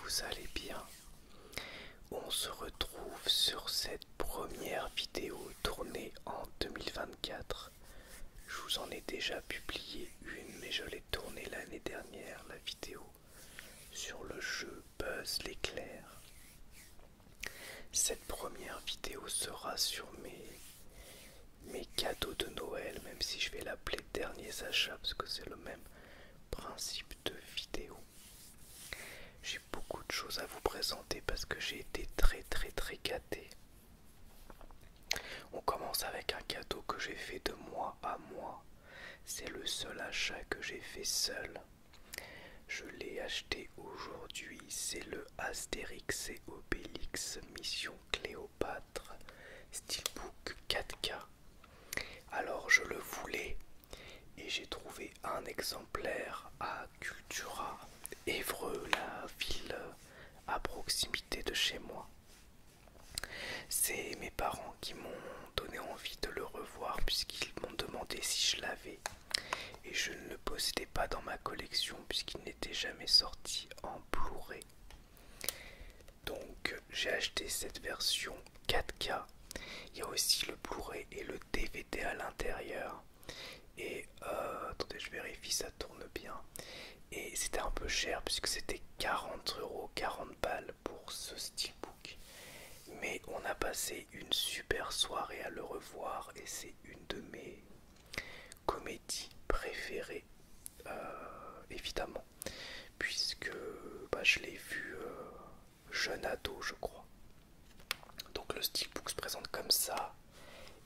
vous allez bien. On se retrouve sur cette première vidéo tournée en 2024. Je vous en ai déjà publié une, mais je l'ai tournée l'année dernière, la vidéo sur le jeu Buzz l'éclair. Cette première vidéo sera sur mes cadeaux de Noël, même si je vais l'appeler derniers achats parce que c'est le même principe de vidéo. J'ai beaucoup de choses à vous présenter parce que j'ai été très gâté. On commence avec un cadeau que j'ai fait de mois à mois. C'est le seul achat que j'ai fait seul. Je l'ai acheté aujourd'hui. C'est le Astérix et Obélix Mission Cléopâtre Steelbook 4K. Alors je le voulais et j'ai trouvé un exemplaire à Cultura, Évreux, la ville à proximité de chez moi. C'est mes parents qui m'ont donné envie de le revoir puisqu'ils m'ont demandé si je l'avais et je ne le possédais pas dans ma collection puisqu'il n'était jamais sorti en Blu-ray. Donc j'ai acheté cette version 4K. Il y a aussi le Blu-ray et le DVD à l'intérieur. Et attendez, je vérifie, ça tourne bien. Et c'était un peu cher puisque c'était 40 euros, 40 balles pour ce steelbook. Mais on a passé une super soirée à le revoir et c'est une de mes comédies préférées, évidemment, puisque je l'ai vu jeune ado, je crois. Donc le steelbook se présente comme ça.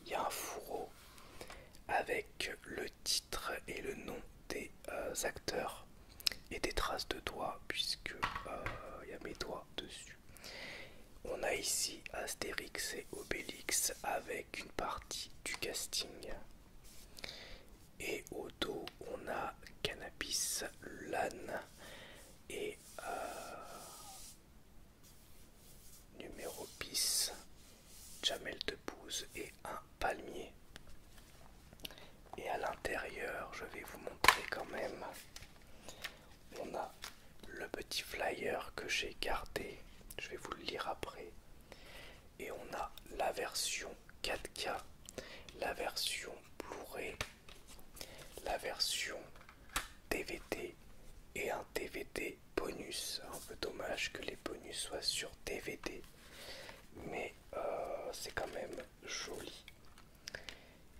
Il y a un fourreau avec le titre et le nom des acteurs et des traces de doigts puisque il y a mes doigts dessus. On a ici Astérix et Obélix avec une partie du casting. Et au dos, on a Cannabis, l'âne et numéro bis, Jamel Debbouze et un palmier. Et à l'intérieur, je vais vous montrer quand même, on a le petit flyer que j'ai gardé, je vais vous le lire après. Et on a la version 4K, la version Blu-ray, la version DVD et un DVD bonus. Un peu dommage que les bonus soient sur DVD, mais c'est quand même joli.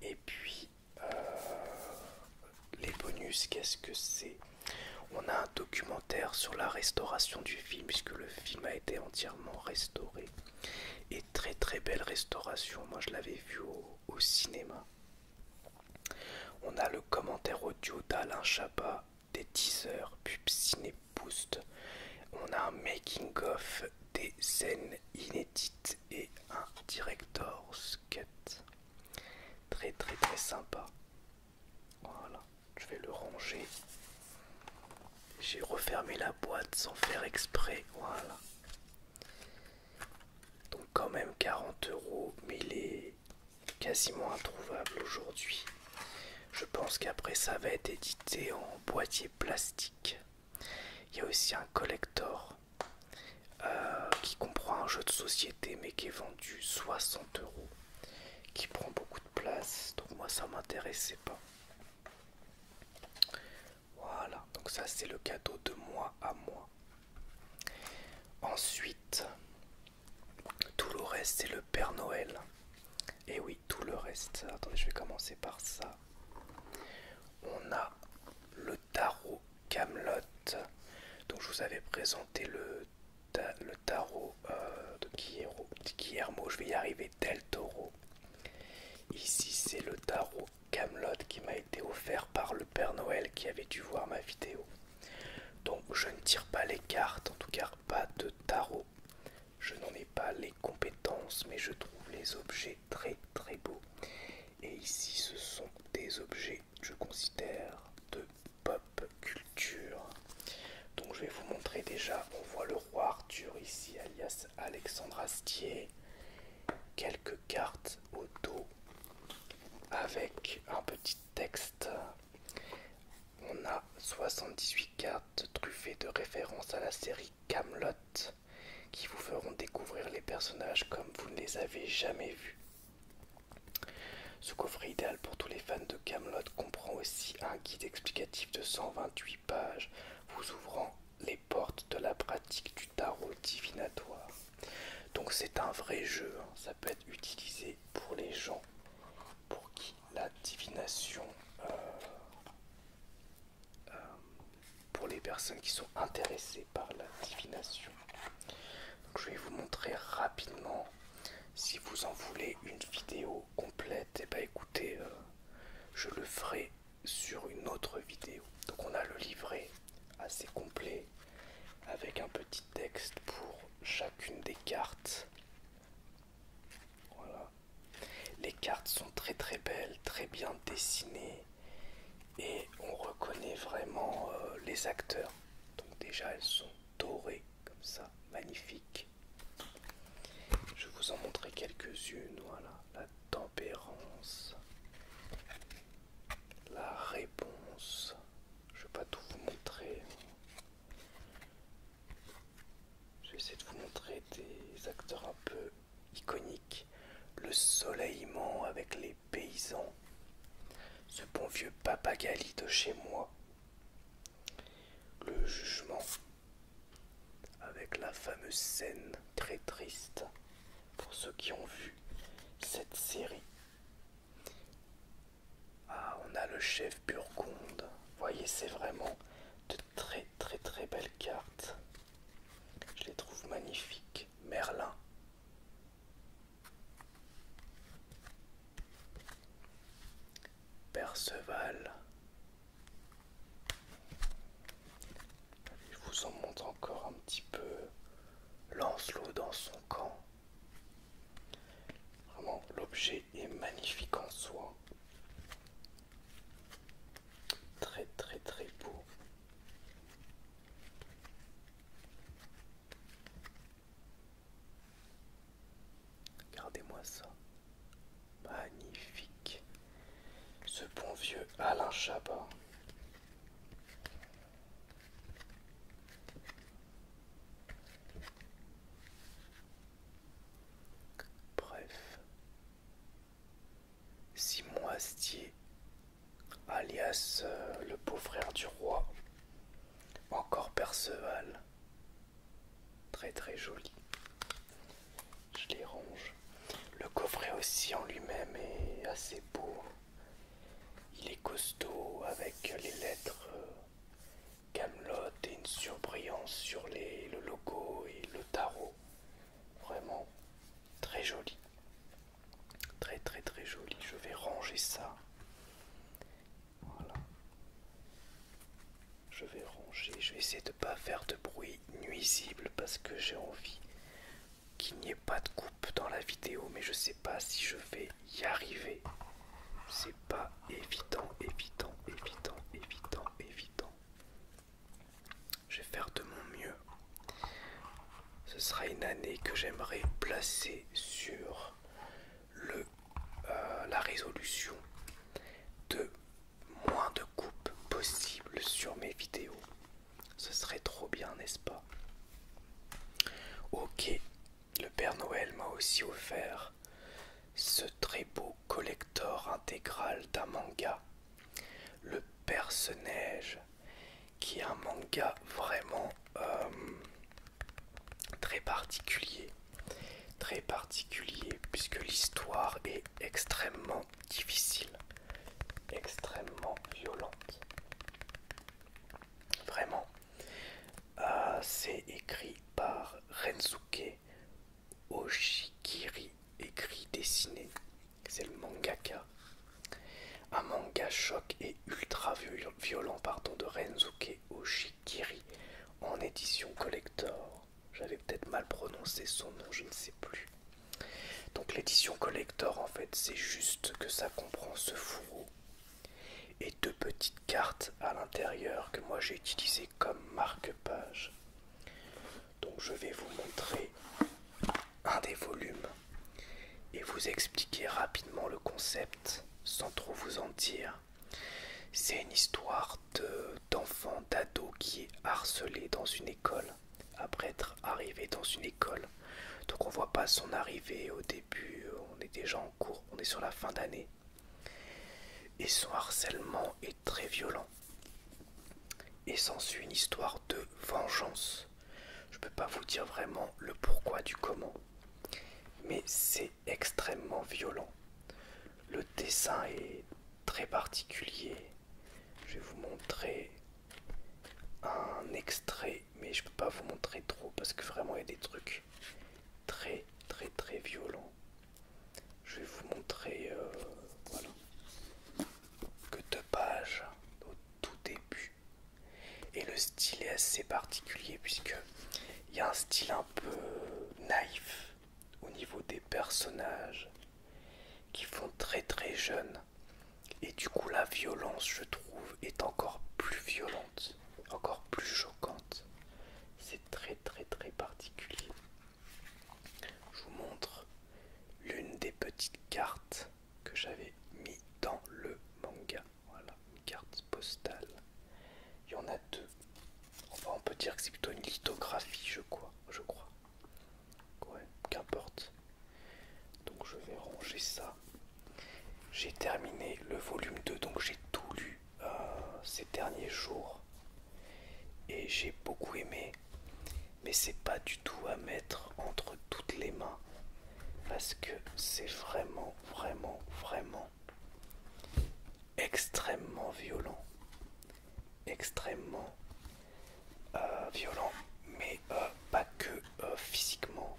Et puis les bonus, qu'est-ce que c'est? On a un documentaire sur la restauration du film puisque le film a été entièrement restauré. Et très belle restauration, moi je l'avais vu au cinéma. On a le commentaire audio d'Alain Chabat, des teasers, pub Ciné Boost. On a un making of, des scènes inédites et un director's cut. Très sympa. Voilà, je vais le ranger. J'ai refermé la boîte sans faire exprès, voilà. Donc quand même 40 euros, mais il est quasiment introuvable aujourd'hui. Je pense qu'après ça va être édité en boîtier plastique. Il y a aussi un collector qui comprend un jeu de société mais qui est vendu 60 euros, qui prend beaucoup de place, donc moi ça m'intéressait pas. Voilà, donc ça c'est le cadeau de mois à mois. Ensuite, tout le reste c'est le Père Noël. Et oui, tout le reste. Attendez, je vais commencer par ça. On a le tarot Camelot. Donc je vous avais présenté le tarot de Guillermo, je vais y arriver, Del Toro. Ici c'est le tarot Camelot qui m'a été offert par le Père Noël qui avait dû voir ma vidéo. Donc je ne tire pas les cartes, en tout cas pas de tarot. Je n'en ai pas les compétences, mais je trouve les objets très beaux. Et ici ce sont des objets, je considère, de pop culture. Donc je vais vous montrer déjà, on voit le roi Arthur ici, alias Alexandre Astier. Quelques cartes au dos avec un petit texte. On a 78 cartes truffées de références référence à la série Kaamelott, qui vous feront découvrir les personnages comme vous ne les avez jamais vus. Ce coffret idéal pour tous les fans de Kaamelott comprend aussi un guide explicatif de 128 pages, vous ouvrant les portes de la pratique du tarot divinatoire. Donc c'est un vrai jeu, hein. Ça peut être utilisé pour les gens pour qui la divination, pour les personnes qui sont intéressées par la divination. Donc je vais vous montrer rapidement. Si vous en voulez une vidéo complète, et bah écoutez, je le ferai sur une autre vidéo. Donc on a le livret assez complet avec un petit texte pour chacune des cartes. Voilà. Les cartes sont très très belles, très bien dessinées et on reconnaît vraiment les acteurs. Donc déjà elles sont dorées comme ça, magnifiques. Je vais vous en montrer quelques-unes. Voilà, la tempérance, la réponse. Je vais pas tout vous montrer. Je vais essayer de vous montrer des acteurs un peu iconiques. Le soleillement avec les paysans. Ce bon vieux Papagali de chez moi. Le jugement avec la fameuse scène très triste pour ceux qui ont vu cette série. Ah, on a le chef Burgonde. Vous voyez, c'est vraiment de très très très belles cartes. Je les trouve magnifiques. Merlin. Perceval. Je vous en montre encore un petit peu. Lancelot dans son camp. Vraiment, l'objet est magnifique en soi. Très très très beau. Regardez-moi ça. Magnifique. Ce bon vieux Alain Chabat. Bref. Simon Astier, alias le beau-frère du roi. Encore Perceval. Très très joli. Je les range. Le coffret aussi en lui-même est assez beau. Il est costaud avec les lettres Kaamelott et une surbrillance sur le logo et le tarot. Vraiment très joli. Très très très joli. Je vais ranger ça. Voilà. Je vais ranger. Je vais essayer de ne pas faire de bruit nuisible parce que j'ai envie qu'il n'y ait pas de coupe dans la vidéo, mais je sais pas si je vais y arriver. C'est pas évident, évident, évident, évident, évident. Je vais faire de mon mieux. Ce sera une année que j'aimerais placer sur la résolution de moins de coupes possible sur mes vidéos. Ce serait trop bien, n'est-ce pas? Ok, le Père Noël m'a aussi offert ce très beau collector intégral d'un manga, le Perce-Neige, qui est un manga vraiment très particulier, puisque l'histoire est extrêmement difficile, extrêmement violente. Vraiment, c'est écrit par Rensuke Oshikiri, écrit dessiné, c'est le mangaka. Un manga choc et ultra violent de Rensuke Oshikiri en édition collector. J'avais peut-être mal prononcé son nom, je ne sais plus. Donc l'édition collector, en fait, c'est juste que ça comprend ce fourreau et deux petites cartes à l'intérieur que moi j'ai utilisées comme marque-page. Donc je vais vous montrer un des volumes et vous expliquer rapidement le concept sans trop vous en dire. C'est une histoire d'enfant, d'ado qui est harcelé dans une école, après être arrivé dans une école. Donc on voit pas son arrivée au début, on est déjà en cours, on est sur la fin d'année. Et son harcèlement est très violent. Et s'ensuit une histoire de vengeance. Je peux pas vous dire vraiment le pourquoi du comment, mais c'est extrêmement violent. Le dessin est très particulier. Je vais vous montrer un extrait, mais je peux pas vous montrer trop parce que vraiment il y a des trucs très très très violents. Je vais vous montrer voilà, que 2 pages au tout début. Et le style est assez particulier puisque il y a un style un peu naïf au niveau des personnages qui font très très jeunes. Et du coup la violence, je trouve, est encore plus violente, encore plus choquante. C'est très très très particulier. Je vous montre l'une des petites cartes que j'avais mis dans le manga. Voilà, une carte postale. Il y en a 2. Enfin, on peut dire que c'est plutôt une lithographie, je crois. Ouais, qu'importe. Donc je vais ranger ça. J'ai terminé le volume 2, donc j'ai tout lu ces derniers jours. Et j'ai beaucoup aimé. Mais c'est pas du tout à mettre entre toutes les mains. Parce que c'est vraiment, vraiment, vraiment extrêmement violent. Extrêmement violent. Mais pas que physiquement.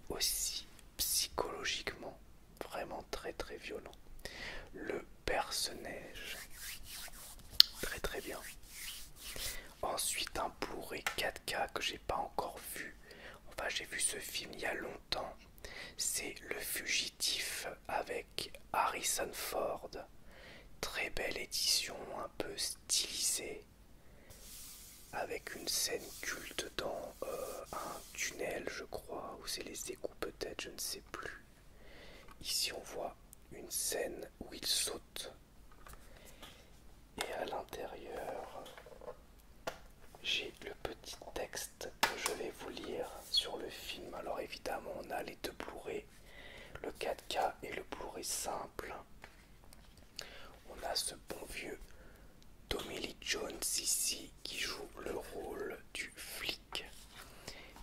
Aussi psychologiquement. Vraiment très très violent. Le perce-neige, très très bien. Ensuite un Blu-ray 4K que j'ai pas encore vu. Enfin j'ai vu ce film il y a longtemps. C'est Le Fugitif avec Harrison Ford. Très belle édition, un peu stylisée, avec une scène culte dans un tunnel, je crois, ou c'est les égouts peut-être, je ne sais plus. Ici on voit une scène où il saute. Et à l'intérieur, j'ai le petit texte que je vais vous lire sur le film. Alors évidemment, on a les 2 Blu-ray, le 4K et le Blu-ray simple. On a ce bon vieux Tommy Lee Jones ici qui joue le rôle du flic.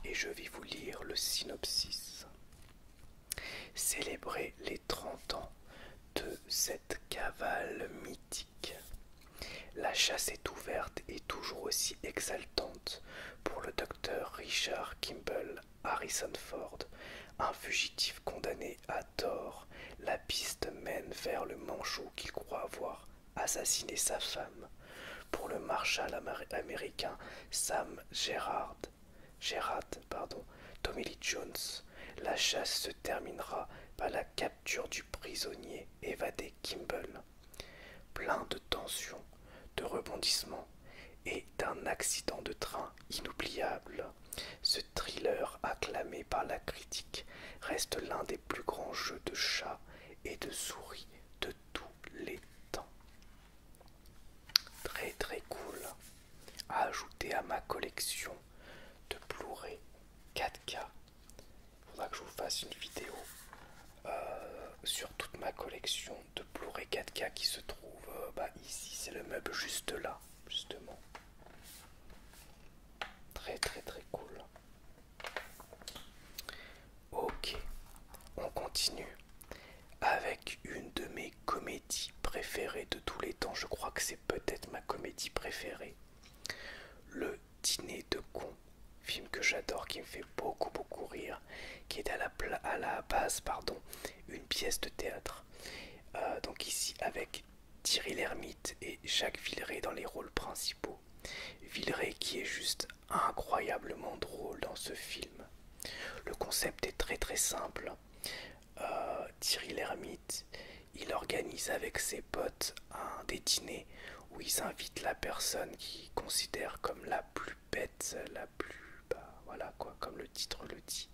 Et je vais vous lire le synopsis. Célébrer les 30 ans de cette cavale mythique. La chasse est ouverte et toujours aussi exaltante pour le docteur Richard Kimball Harrison Ford, un fugitif condamné à tort. La piste mène vers le manchot qu'il croit avoir assassiné sa femme. Pour le marshal américain Sam Gerard, Tommy Lee Jones, la chasse se terminera par la capture du prisonnier évadé Kimball. Plein de tensions, de rebondissements et d'un accident de train inoubliable, ce thriller acclamé par la critique reste l'un des plus grands jeux de chat et de souris de tous les temps. Très très cool à ajouter à ma collection de Blu-ray 4K. Faudra que je vous fasse une vidéo sur toute ma collection de Blu-ray 4K qui se trouve ici, c'est le meuble juste là, justement. Très très très cool. Ok, on continue avec une de mes comédies préférées de tous les temps. Je crois que c'est peut-être ma comédie préférée. Le Dîner de cons, film que j'adore, qui me fait beaucoup beaucoup rire, qui est à la base une pièce de théâtre. Donc ici avec Thierry Lhermitte et Jacques Villeray dans les rôles principaux. Villeray qui est juste incroyablement drôle dans ce film. Le concept est très très simple. Thierry Lhermitte, il organise avec ses potes des dîners où ils invitent la personne qu'ils considèrent comme la plus bête, la plus... voilà quoi, comme le titre le dit.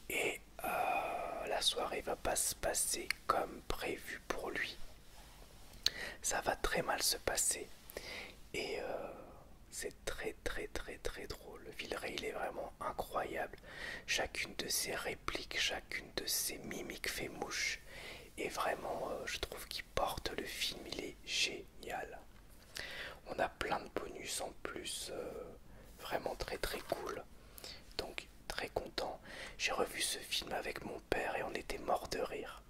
Et la soirée va pas se passer comme prévu pour lui. Ça va très mal se passer. Et c'est très très très très drôle. Villeray, il est vraiment incroyable. Chacune de ses répliques, chacune de ses mimiques fait mouche. Et vraiment, je trouve qu'il porte le film, il est génial. On a plein de bonus en plus, vraiment très très cool. Donc très content. J'ai revu ce film avec mon père et on était mort de rire.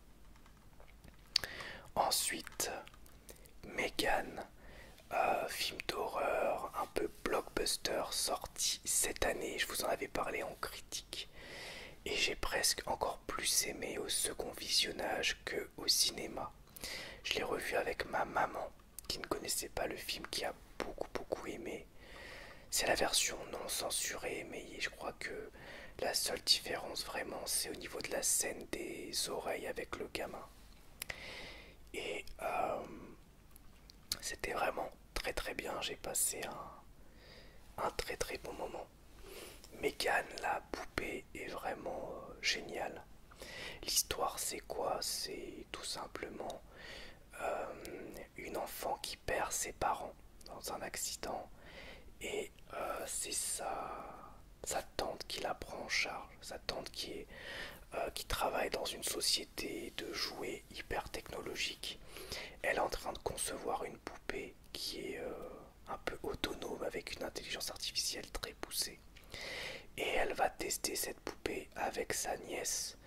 Ensuite, Megan, film d'horreur, un peu blockbuster, sorti cette année. Je vous en avais parlé en critique. Et j'ai presque encore plus aimé au second visionnage que au cinéma. Je l'ai revu avec ma maman, qui ne connaissait pas le film, qui a beaucoup aimé. C'est la version non censurée, mais je crois que la seule différence vraiment, c'est au niveau de la scène des oreilles avec le gamin. Et c'était vraiment très très bien, j'ai passé un très très bon moment. Megan, la poupée, est vraiment géniale. L'histoire, c'est quoi? C'est tout simplement une enfant qui perd ses parents dans un accident et c'est sa tante qui la prend en charge. Sa tante qui travaille dans une société de jouets hyper technologiques. Elle est en train de concevoir une poupée qui est un peu autonome avec une intelligence artificielle très poussée. Et elle va tester cette poupée avec sa nièce.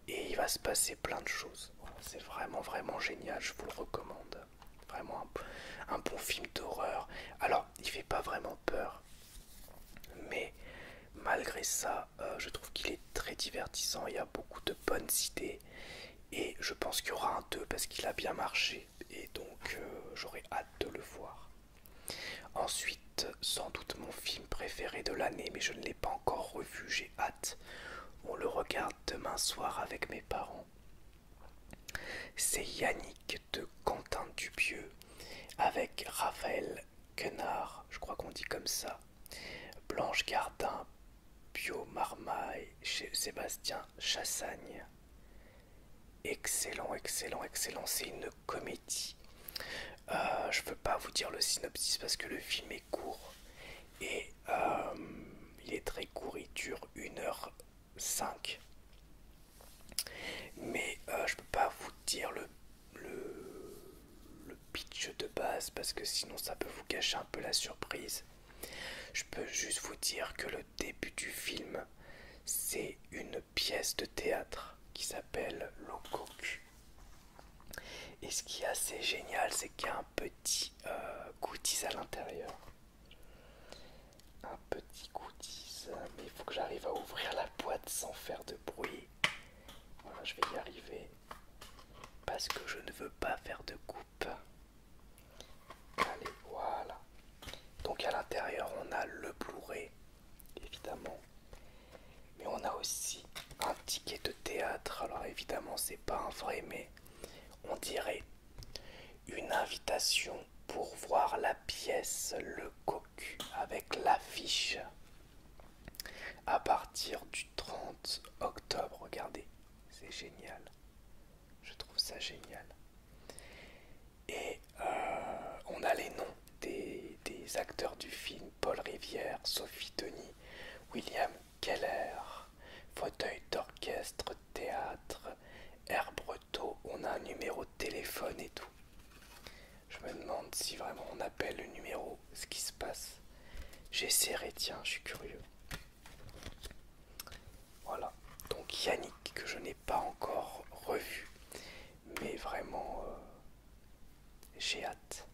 Et il va se passer plein de choses. Voilà, c'est vraiment génial, je vous le recommande. Vraiment un bon film d'horreur. Alors, il fait pas vraiment peur. Mais malgré ça, je trouve qu'il est très divertissant. Il y a beaucoup de bonnes idées. Et je pense qu'il y aura un 2 parce qu'il a bien marché. Et donc, j'aurai hâte de le voir. Ensuite, sans doute mon film préféré de l'année, mais je ne l'ai pas encore revu, j'ai hâte. On le regarde demain soir avec mes parents. C'est Yannick de Quentin Dupieux avec Raphaël Quenard, je crois qu'on dit comme ça, Blanche Gardin, Pio Marmaille, Sébastien Chassagne. Excellent, c'est une comédie. Je peux pas vous dire le synopsis parce que le film est court et il est très court, il dure 1h05. Mais je peux pas vous dire le pitch de base parce que sinon ça peut vous gâcher un peu la surprise. Je peux juste vous dire que le début du film, c'est une pièce de théâtre qui s'appelle Le Cocu. Et ce qui est assez génial, c'est qu'il y a un petit goodies à l'intérieur. Un petit goodies, mais il faut que j'arrive à ouvrir la boîte sans faire de bruit. Voilà, je vais y arriver. Parce que je ne veux pas faire de coupe. Allez, voilà. Donc à l'intérieur, on a le Blu-ray, évidemment. Mais on a aussi un ticket de théâtre. Alors évidemment, c'est pas un vrai, mais on dirait une invitation pour voir la pièce Le Cocu avec l'affiche à partir du 30 octobre. Regardez, c'est génial. Je trouve ça génial. Et on a les noms des acteurs du film: Paul Rivière, Sophie Denis, William Keller, fauteuil d'orchestre, théâtre, Air Breton. On a un numéro de téléphone et tout. Je me demande si vraiment on appelle le numéro, ce qui se passe. J'essaierai, tiens, je suis curieux. Voilà, donc Yannick, que je n'ai pas encore revu, mais vraiment j'ai hâte.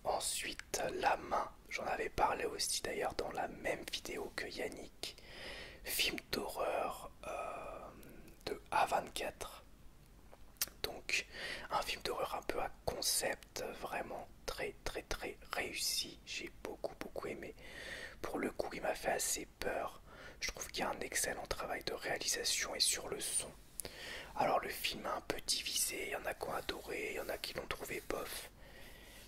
Ensuite, La Main, j'en avais parlé aussi d'ailleurs dans la même vidéo que Yannick. Film d'horreur de A24. Donc un film d'horreur un peu à concept, vraiment très réussi. J'ai beaucoup aimé. Pour le coup, il m'a fait assez peur. Je trouve qu'il y a un excellent travail de réalisation et sur le son. Alors le film est un peu divisé, il y en a qui ont adoré, il y en a qui l'ont trouvé bof.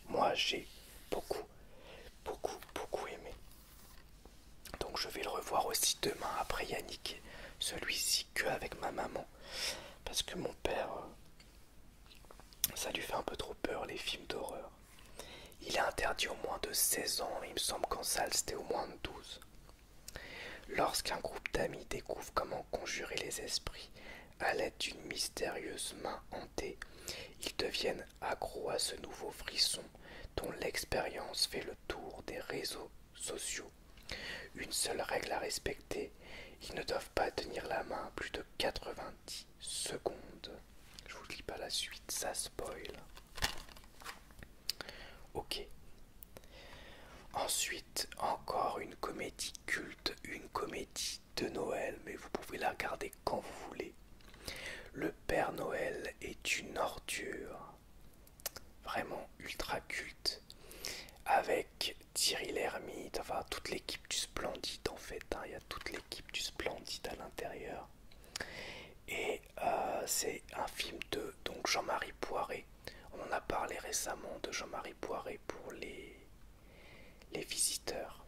Moi j'ai beaucoup aimé. Donc je vais le revoir aussi demain après Yannick. Celui-ci que avec ma maman. Parce que mon père, ça lui fait un peu trop peur les films d'horreur. Il est interdit aux moins de 16 ans, il me semble qu'en salle c'était au moins de 12. Lorsqu'un groupe d'amis découvre comment conjurer les esprits à l'aide d'une mystérieuse main hantée, ils deviennent accros à ce nouveau frisson dont l'expérience fait le tour des réseaux sociaux. Une seule règle à respecter, ils ne doivent pas tenir la main plus de 90 secondes. Je vous lis pas la suite, ça spoil. Ok. Ensuite, encore une comédie culte, une comédie de Noël, mais vous pouvez la regarder quand vous voulez. Le Père Noël est une ordure, vraiment ultra culte, avec Thierry Lhermitte, enfin toute l'équipe du Splendide en fait, hein, il y a toute l'équipe du Splendide à l'intérieur. Et c'est un film de donc Jean-Marie Poiré. On en a parlé récemment de Jean-Marie Poiré pour les visiteurs.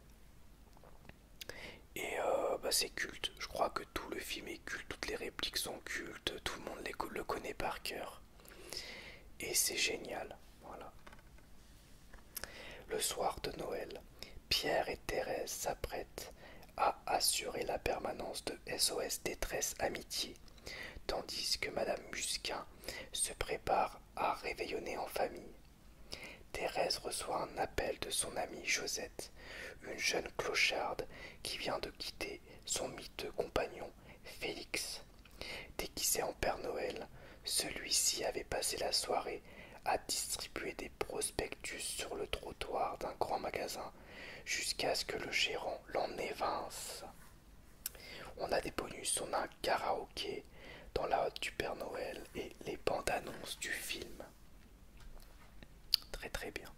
Et c'est culte, je crois que tout le film est culte, toutes les répliques sont cultes, tout le monde le connaît par cœur. Et c'est génial, voilà. Le soir de Noël, Pierre et Thérèse s'apprêtent à assurer la permanence de SOS Détresse Amitié, tandis que Madame Musquin se prépare à réveillonner en famille. Thérèse reçoit un appel de son amie Josette, une jeune clocharde qui vient de quitter son miteux compagnon Félix. Déguisé en Père Noël, celui-ci avait passé la soirée à distribuer des prospectus sur le trottoir d'un grand magasin jusqu'à ce que le gérant l'en évince. On a des bonus, on a un karaoké dans la hotte du Père Noël et les bandes annonces du film. Très très bien.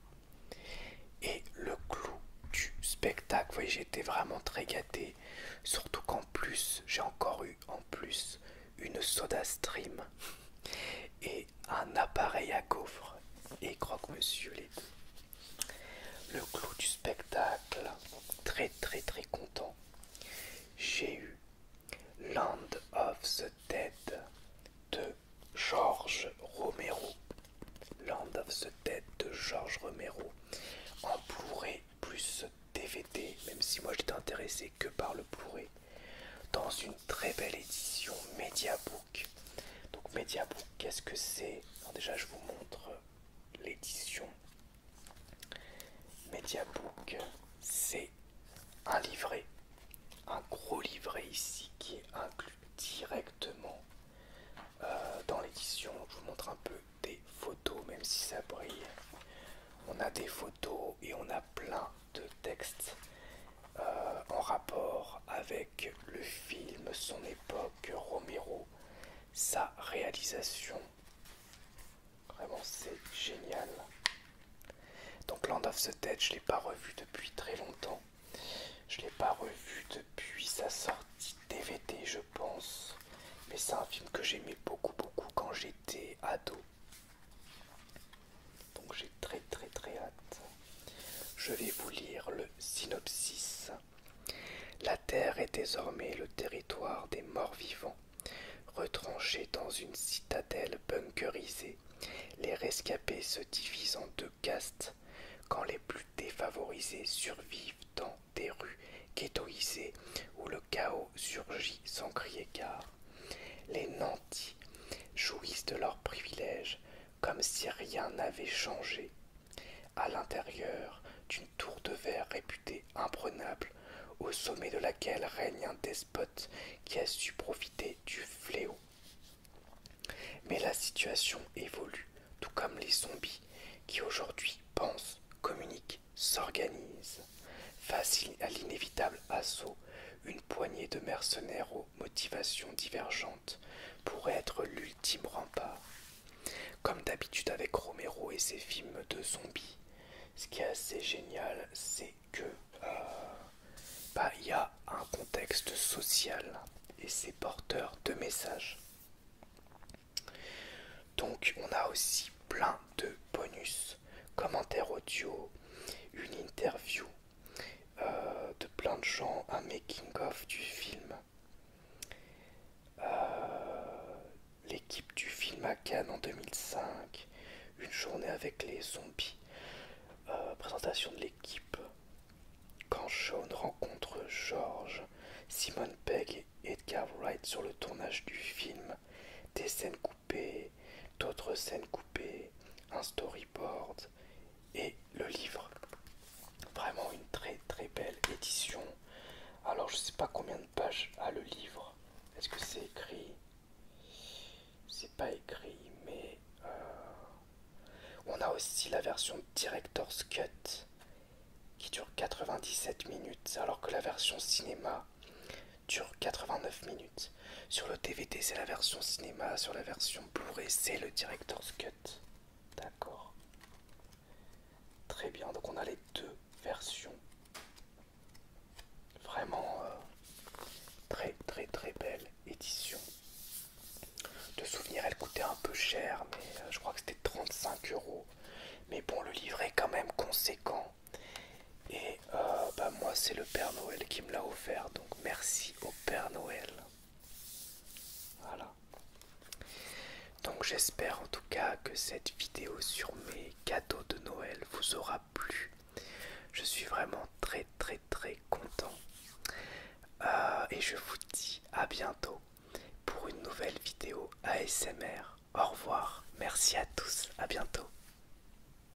Et le clou du spectacle, vous voyez, j'étais vraiment très gâté. Surtout qu'en plus, j'ai encore eu en plus une soda stream et un appareil à gaufres. Et croque-monsieur les deux. Le clou du spectacle, très très très content. J'ai eu Land of the Dead de George Romero. Land of the Dead de George Romero en Blu-ray plus DVD, même si moi j'étais intéressé que par le Blu-ray, dans une très belle édition Mediabook. Donc Mediabook, qu'est-ce que c'est? Déjà je vous montre l'édition. Mediabook, c'est un livret, un gros livret ici qui est inclus directement dans l'édition. Je vous montre un peu des photos, même si ça brille. On a des photos et on a plein de textes en rapport avec le film, son époque, Romero, sa réalisation. Vraiment, c'est génial. Donc Land of the Dead, je ne l'ai pas revu depuis très longtemps. Je ne l'ai pas revu depuis sa sortie DVD, je pense. Mais c'est un film que j'aimais beaucoup quand j'étais ado. Donc j'ai très très très hâte. Je vais vous lire le synopsis. La Terre est désormais le territoire des morts-vivants. Retranchés dans une citadelle bunkerisée, les rescapés se divisent en deux castes. Quand les plus défavorisés survivent dans des rues ghettoisées où le chaos surgit sans crier gare, les nantis jouissent de leurs privilèges comme si rien n'avait changé. À l'intérieur d'une tour de verre réputée imprenable, au sommet de laquelle règne un despote qui a su profiter du fléau. Mais la situation évolue, tout comme les zombies qui aujourd'hui pensent, communiquent, s'organisent. Face à l'inévitable assaut, une poignée de mercenaires aux motivations divergentes pourrait être l'ultime rempart. Comme d'habitude avec Romero et ses films de zombies, ce qui est assez génial, c'est que y a un contexte social et c'est porteur de messages. Donc on a aussi plein de bonus, commentaires audio, une interview de plein de gens, un making-of du film, l'équipe du film à Cannes en 2005, une journée avec les zombies, présentation de l'équipe. Quand Sean rencontre George, Simon Pegg et Edgar Wright sur le tournage du film, des scènes coupées, d'autres scènes coupées, un storyboard et le livre. Vraiment une très très belle édition. Alors je sais pas combien de pages a le livre. Est-ce que c'est écrit? C'est pas écrit, mais on a aussi la version Director's Cut qui dure 97 minutes, alors que la version cinéma dure 89 minutes. Sur le DVD, c'est la version cinéma, sur la version Blu-ray, c'est le Director's Cut. D'accord. Très bien, donc on a les deux versions. Vraiment très très très belle édition. De souvenir, elle coûtait un peu cher, mais je crois que c'était 35 €. Mais bon, le livre est quand même conséquent. Et bah moi, c'est le Père Noël qui me l'a offert, donc merci au Père Noël. Voilà. Donc j'espère en tout cas que cette vidéo sur mes cadeaux de Noël vous aura plu. Je suis vraiment très très très content. Et je vous dis à bientôt pour une nouvelle vidéo ASMR. Au revoir, merci à tous, à bientôt.